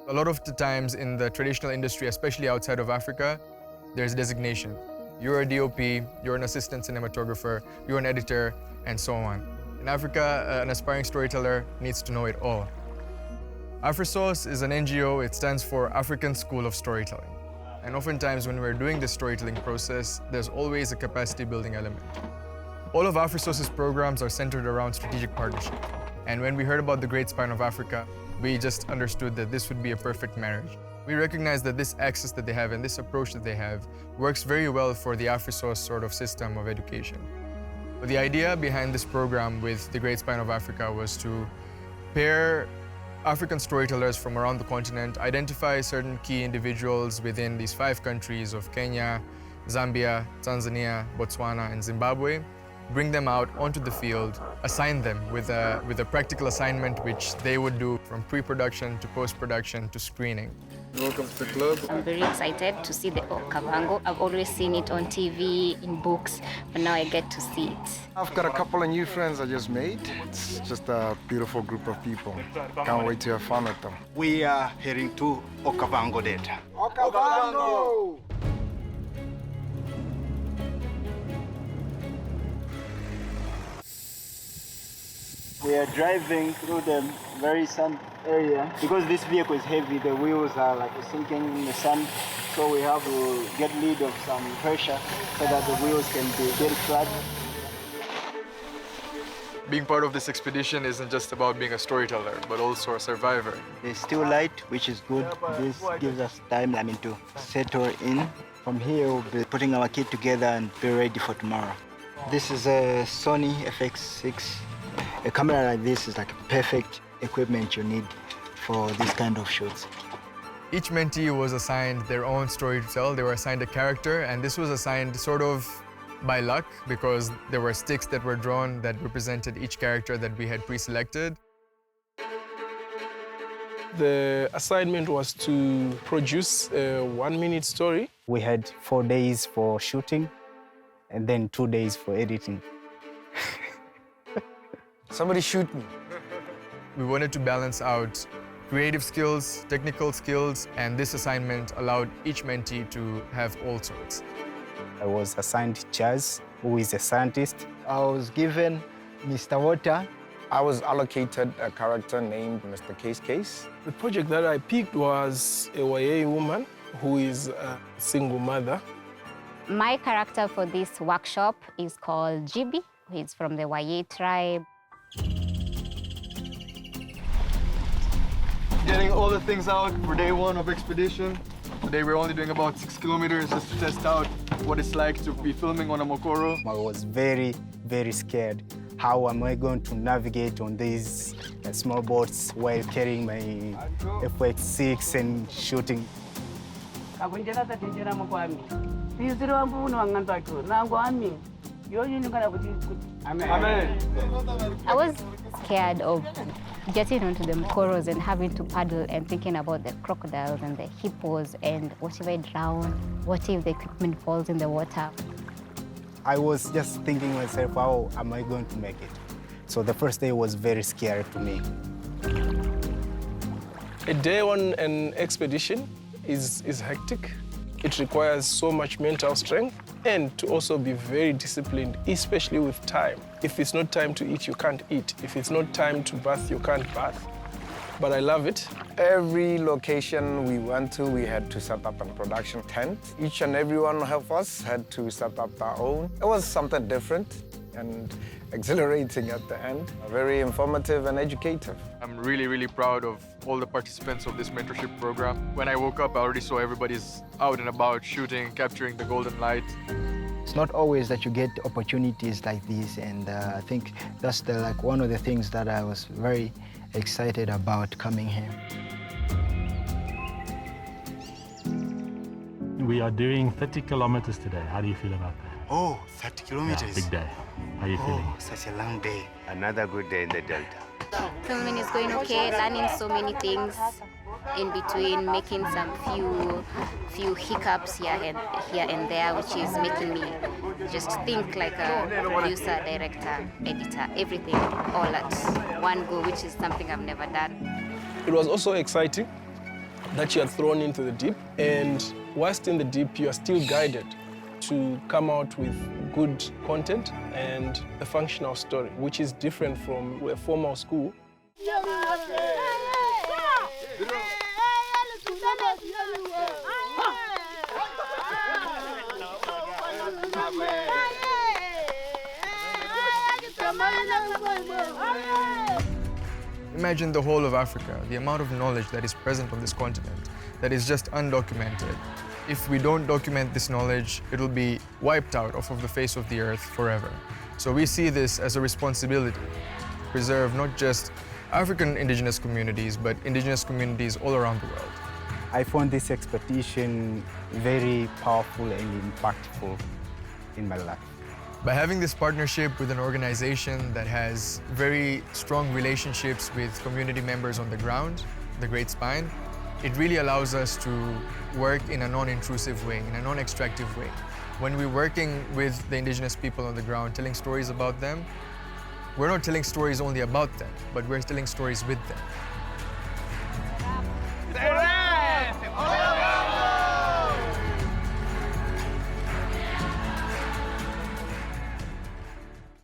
A lot of the times in the traditional industry, especially outside of Africa, there's designation. You're a DOP, you're an assistant cinematographer, you're an editor, and so on. In Africa, an aspiring storyteller needs to know it all. AFRISOS is an NGO. It stands for African School of Storytelling. And oftentimes when we're doing this storytelling process, there's always a capacity building element. All of AFRISOS's programs are centered around strategic partnership. And when we heard about the Great Spine of Africa, we just understood that this would be a perfect marriage. We recognize that this access that they have and this approach that they have works very well for the AFRISOS sort of system of education. But the idea behind this program with the Great Spine of Africa was to pair African storytellers from around the continent, identify certain key individuals within these 5 countries of Kenya, Zambia, Tanzania, Botswana, and Zimbabwe, bring them out onto the field, assign them with a practical assignment which they would do from pre-production to post-production to screening. Welcome to the club. I'm very excited to see the Okavango. I've always seen it on TV, in books, but now I get to see it. I've got a couple of new friends I just made. It's just a beautiful group of people. Can't wait to have fun with them. We are heading to Okavango later. Okavango! We are driving through the very sand area. Because this vehicle is heavy, the wheels are like sinking in the sand. So we have to get rid of some pressure so that the wheels can be very flat. Being part of this expedition isn't just about being a storyteller, but also a survivor. It's still light, which is good. This gives us time, to settle in. From here, we'll be putting our kit together and be ready for tomorrow. This is a Sony FX6. A camera like this is like perfect equipment you need for this kind of shoots. Each mentee was assigned their own story to tell. They were assigned a character, and this was assigned sort of by luck because there were sticks that were drawn that represented each character that we had pre-selected. The assignment was to produce a 1-minute story. We had 4 days for shooting and then 2 days for editing. Somebody shoot me. We wanted to balance out creative skills, technical skills, and this assignment allowed each mentee to have all sorts. I was assigned Chaz, who is a scientist. I was given Mr. Water. I was allocated a character named Mr. Case. The project that I picked was a YA woman who is a single mother. My character for this workshop is called Gibi, who is from the YA tribe. Getting all the things out for day 1 of expedition. Today we're only doing about 6 kilometers just to test out what it's like to be filming on a mokoro. I was very, very scared. How am I going to navigate on these small boats while carrying my FX6 and shooting? I was scared of getting onto the mokoros and having to paddle and thinking about the crocodiles and the hippos and what if I drown? What if the equipment falls in the water? I was just thinking myself, how am I going to make it? So the first day was very scary to me. A day on an expedition is hectic. It requires so much mental strength and to also be very disciplined, especially with time. If it's not time to eat, you can't eat. If it's not time to bath, you can't bath. But I love it. Every location we went to, we had to set up a production tent. Each and every one of us had to set up our own. It was something different and exhilarating at the end. Very informative and educative. I'm really, really proud of all the participants of this mentorship program. When I woke up, I already saw everybody's out and about, shooting, capturing the golden light. It's not always that you get opportunities like these, and I think that's one of the things that I was very excited about coming here. We are doing 30 kilometers today. How do you feel about that? Oh, 30 kilometers. Yeah, big day. How are you feeling? Such a long day. Another good day in the Delta. Filming is going okay, learning so many things in between, making some few hiccups here and there, which is making me just think like a producer, director, editor, everything all at one go, which is something I've never done. It was also exciting that you are thrown into the deep, and whilst in the deep, you are still guided to come out with good content and a functional story, which is different from a formal school. Imagine the whole of Africa, the amount of knowledge that is present on this continent that is just undocumented. If we don't document this knowledge, it'll be wiped out off of the face of the earth forever. So we see this as a responsibility to preserve not just African indigenous communities, but indigenous communities all around the world. I found this expedition very powerful and impactful in my life. By having this partnership with an organization that has very strong relationships with community members on the ground, the Great Spine, it really allows us to work in a non-intrusive way, in a non-extractive way. When we're working with the indigenous people on the ground, telling stories about them, we're not telling stories only about them, but we're telling stories with them.